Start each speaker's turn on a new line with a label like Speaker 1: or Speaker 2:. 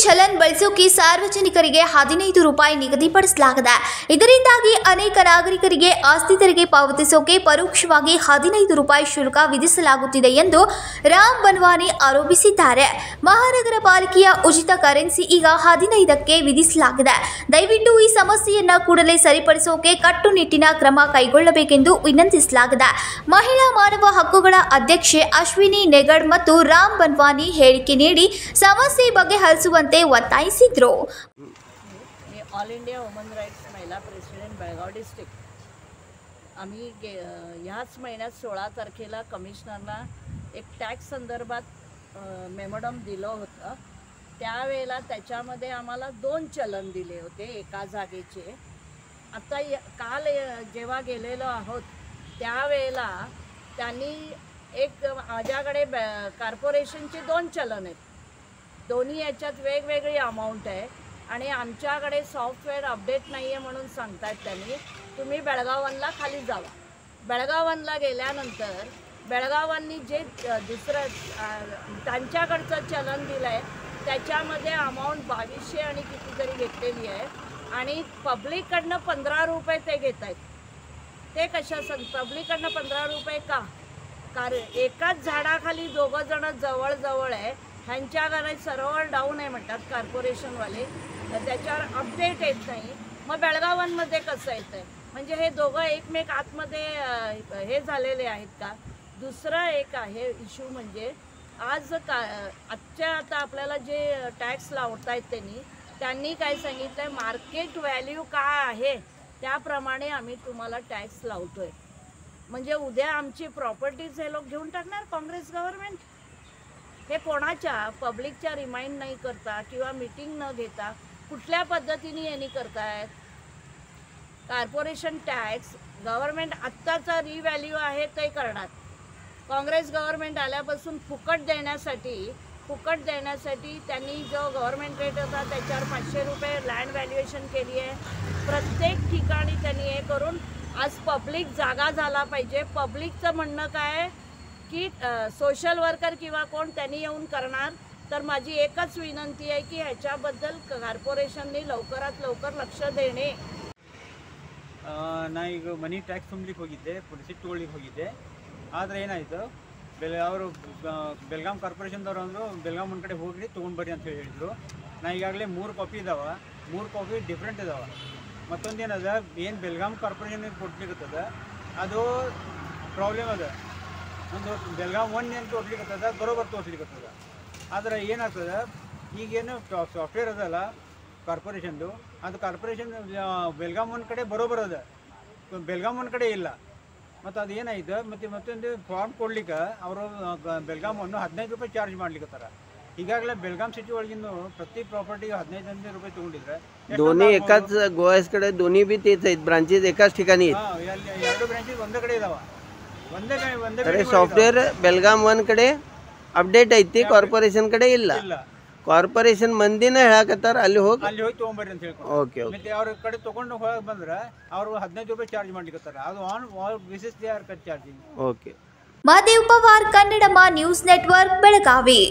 Speaker 1: ಚಲನ್ ಬಳಸೋಕೆ ಸಾರ್ವಜನಿಕರಿಗೆ 15 ರೂಪಾಯಿ ನಿಗದಿಪಡಿಸಲಾಗಿದೆ. ಇದರಿಂದಾಗಿ ಅನೇಕ ನಾಗರಿಕರಿಗೆ ಆಸ್ತಿ ತೆರಿಗೆ ಪಾವತಿಸೋಕೆ ಪರೋಕ್ಷವಾಗಿ 15 ರೂಪಾಯಿ ಶುಲ್ಕ ವಿಧಿಸಲಾಗುತ್ತಿದೆ ಎಂದು ರಾಮ್ ಬನ್ವಾನಿ ಆರೋಪಿಸಿದ್ದಾರೆ. ಮಹಾನಗರ ಪಾಲಿಕೆಯ ಉಚಿತ ಕರೆನ್ಸಿ ಈಗ 15ಕ್ಕೆ ವಿಧಿಸಲಾಗಿದೆ. ದಯವಿಟ್ಟು ಈ ಸಮಸ್ಯೆಯನ್ನ ಕೂಡಲೇ ಸರಿಪಡಿಸೋಕೆ ಕಟ್ಟುನಿಟ್ಟಿನ ಕ್ರಮ ಕೈಗೊಳ್ಳಬೇಕೆಂದು ವಿನಂತಿಸಲಾಗಿದೆ. ಮಹಿಳಾ ಮಾನವ ಹಕ್ಕುಗಳ ಅಧ್ಯಕ್ಷೆ ಅಶ್ವಿನಿ ನೆಗಡ್ ಮತ್ತು ರಾಮ್ ಬನ್ವಾನಿ ಹೇಳಿಕೆ ನೀಡಿ ಸಮಸ್ಯೆ ಬಗೆಹರಿಸುವಂತೆ ಒತ್ತಾಯಿಸಿದರು.
Speaker 2: ऑल इंडिया वुमन राईट्स महिला प्रेसिडेंट बेळगाव डिस्ट्रिक्ट आम्ही ह्याच महिन्यात 16 तारखेला कमिशनरला एक टॅक्स संदर्भात मेमोडम दिलं होतं. त्यावेळेला त्याच्यामध्ये आम्हाला 2 चलन दिले होते एका जागेचे. आता काल जेव्हा गेलेलो आहोत त्यावेळेला त्यांनी एक माझ्याकडे कॉर्पोरेशनचे 2 चलन आहेत. दोन्ही याच्यात वेगवेगळी अमाऊंट आहे आणि आमच्याकडे सॉफ्टवेअर अपडेट नाही आहे म्हणून सांगतात त्यांनी. तुम्ही बेळगावांना खाली जावा. बेळगावांना गेल्यानंतर बेळगावांनी जे दुसरं त्यांच्याकडचं चलन दिलं आहे त्याच्यामध्ये अमाऊंट 2200 आणि कितीतरी घेतलेली आहे आणि पब्लिककडनं 15 रुपये ते घेत आहेत. ते कशा पब्लिककडनं 15 रुपये का? कारण एकाच झाडाखाली 2 जण जवळ आहे. ह्यांच्याकडे सर्व्हर डाऊन आहे म्हणतात कॉर्पोरेशनवाले, तर त्याच्यावर अपडेट येत नाही. मग बेळगावांमध्ये कसं येतं आहे? म्हणजे हे दोघं एकमेक आतमध्ये हे झालेले आहेत का? दुसरं एक आहे इश्यू म्हणजे आता आपल्याला जे टॅक्स लावत आहेत त्यांनी काय सांगितलं आहे, मार्केट व्हॅल्यू काय आहे त्याप्रमाणे आम्ही तुम्हाला टॅक्स लावतोय. म्हणजे उद्या आमची प्रॉपर्टीज हे लोक घेऊन टाकणार काँग्रेस गव्हर्नमेंट. हे कोणाच्या पब्लिकच्या रिमाइंड नाही करता किंवा मीटिंग न घेता कुठल्या पद्धतीने यांनी करतायत. कॉर्पोरेशन टॅक्स गव्हर्नमेंट आत्ताचा रिव्हॅल्यू आहे ते करणार. काँग्रेस गव्हर्नमेंट आल्यापासून फुकट देण्यासाठी त्यांनी जो गव्हर्नमेंट रेट होता त्याच्यावर 500 रुपये लँड व्हॅल्युएशन केली आहे. प्रत्येक ठिकाणी त्यांनी हे करून आज पब्लिक जागा झाला पाहिजे. पब्लिकचं म्हणणं काय की सोशल वर्कर किंवा कोण त्यांनी येऊन करणार. तर माझी एकच विनंती आहे की ह्याच्याबद्दल कॉर्पोरेशनने लवकरात लवकर लक्ष देणे.
Speaker 3: ನಾ ಈಗ ಮನಿ ಟ್ಯಾಕ್ಸ್ ತುಂಬಲಿಕ್ಕೆ ಹೋಗಿದ್ದೆ, ಪುಲಿಸಿಗೆ ತೊಗೊಳ್ಳಿಕ್ಕೆ ಹೋಗಿದ್ದೆ. ಆದರೆ ಏನಾಯಿತು, ಅವರು ಬೆಳಗಾಂ ಕಾರ್ಪೊರೇಷನ್ದವ್ರು ಅಂದರು ಬೆಳಗಾಂ ಒಂದು ಕಡೆ ಹೋಗಿ ತೊಗೊಂಡು ಬರ್ರಿ ಅಂತ ಹೇಳಿದರು. ನಾ ಈಗಾಗಲೇ 3 ಕಾಪಿ ಇದ್ದಾವೆ, 3 ಕಾಪಿ ಡಿಫ್ರೆಂಟ್ ಇದ್ದಾವೆ. ಮತ್ತೊಂದು ಏನದ, ಏನು ಬೆಳಗಾಂ ಕಾರ್ಪೊರೇಷನ್ಗೆ ಕೊಡ್ಲಿಕ್ಕತ್ತದ ಅದು ಪ್ರಾಬ್ಲಮ್ ಅದ. ಒಂದು ಬೆಳಗಾಂ 1 ಏನು ತೋರ್ಸ್ಲಿಕ್ಕತ್ತದ ಬರೋಬರ್ ತೋರಿಸ್ಲಿಕ್ಕತ್ತದ. ಆದರೆ ಏನಾಗ್ತದೆ, ಈಗೇನು ಸಾಫ್ಟ್ವೇರ್ ಅದಲ್ಲ ಕಾರ್ಪೊರೇಷನ್ದು, ಅದು ಕಾರ್ಪೊರೇಷನ್ ಬೆಳಗಾಂ ಒಂದು ಕಡೆ ಬರೋಬರ್ ಅದ, ಬೆಳಗಾಂ ಒಂದು ಕಡೆ ಇಲ್ಲ. ಮತ್ತು ಅದು ಏನಾಯ್ತು, ಮತ್ತೊಂದು ಫಾರ್ಮ್ ಕೊಡ್ಲಿಕ್ಕೆ ಅವರು ಬೆಳಗಾಮನ್ನು 15 ರೂಪಾಯಿ ಚಾರ್ಜ್ ಮಾಡ್ಲಿಕ್ಕತ್ತಾರ. ಈಗಾಗಲೇ ಬೆಳಗಾಂ ಸಿಟಿ ಒಳಗಿಂದು ಪ್ರತಿ ಪ್ರಾಪರ್ಟಿಗೆ 15 ರೂಪಾಯಿ ತೊಗೊಂಡಿದ್ರೆ
Speaker 4: दोन्ही एकाच गोव्याकडे दोन्ही बी तेच आहेत, ब्रांचेस एकाच ठिकाणी आहेत.
Speaker 3: ಅಲ್ಲಿ 2 ಬ್ರಾಂಚಸ್ ಒಂದೇ ಕಡೆ ಇದಾವ.
Speaker 4: अरे सॉफ्टवेअर बेळगाम 1 कडे अपडेट ಐತಿ, ती ಕಾರ್ಪೊರೇಷನ್ ಕಡೆ ಇಲ್ಲ. ಕಾರ್ಪೊರೇಷನ್ ಮಂದಿನ ಹೇಳಕತ್ತಾರ ಅಲ್ಲಿ ಹೋಗಿ
Speaker 3: ತೊಗೊಂಬರ್ರಿ ಅಂತ ಹೇಳ್ಕೊಂಡು.
Speaker 4: ಓಕೆ
Speaker 3: ಮತ್ತೆ ಅವ್ರ ಕಡೆ ತೊಗೊಂಡು ಹೋಗಿ ಬಂದ್ರೆ ಅವರು 15 ರೂಪಾಯಿ ಚಾರ್ಜ್ ಮಾಡ್ಲಿಕ್ಕತ್ತಾರ. ಅದು on basis they are charging.
Speaker 4: Okay.
Speaker 1: Mahadev Pawar, Kannadamma news network, Belagavi.